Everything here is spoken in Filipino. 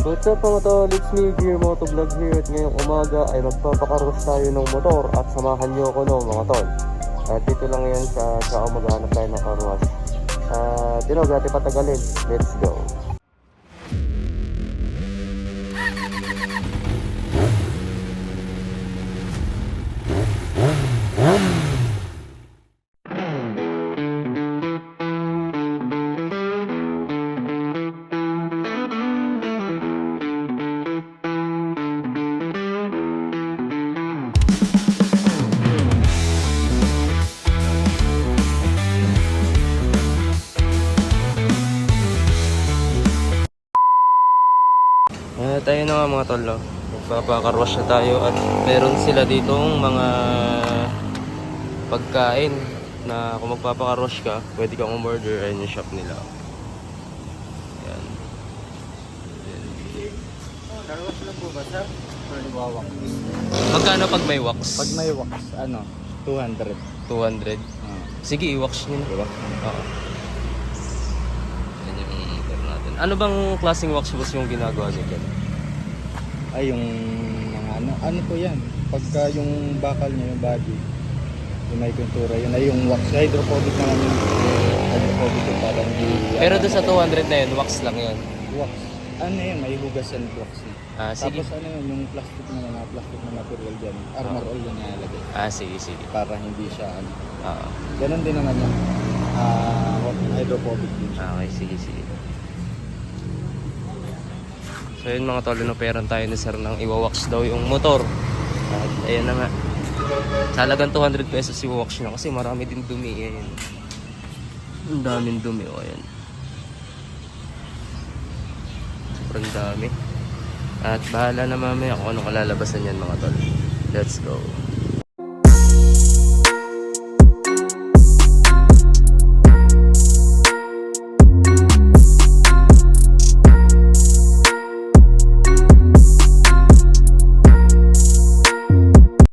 What's up mga tol, it's me, Gear Motovlog here. At ngayong umaga ay magpapakaros tayo ng motor. At samahan nyo ako no mga tol. At dito lang yan sa maghanap tayo ng car wash. Di na, gati patagalin. Let's go. Tayo na nga mga tol, no? Magpapakarwash na tayo at meron sila ditong mga pagkain na kung magpapakarwash ka, pwede kang umorder. Ayun yung shop nila. Ayan. Carwash lang po ba, sir? Or iwawax? Magkano pag may wax? Pag may wax, 200. 200. Sige, i-wax nyo na. Diba? Oo. Yan yung motor natin. Ano bang klaseng wax boss yung ginagawa nyo dyan? Ay, yung mga ano po yan? Pagka yung bakal niya, yung body, yung may pintura, yun ay yung wax. Hydrophobic naman yun. Hydrophobic yung parang Pero doon sa 200 na yun, wax lang yun. wax. Ano yun, may hugas yan wax niya. Sige. Tapos ano yun, yung plastic na mga plastic na material dyan, armor all yung nilalagay. Sige, sige. Para hindi siya Oo. Ganon din naman yan. Hydrophobic din siya. Okay, sige, sige. So yun mga tol, inoperan tayo ni sir ng iwawax daw yung motor. At ayan na nga. Talagang 200 pesos iwawax na kasi marami din dumi. Ayan. Ang daming dumi. O, ayan. Sobrang dami. At bahala na mamaya kung anong kalalabasan yan mga tol. Let's go.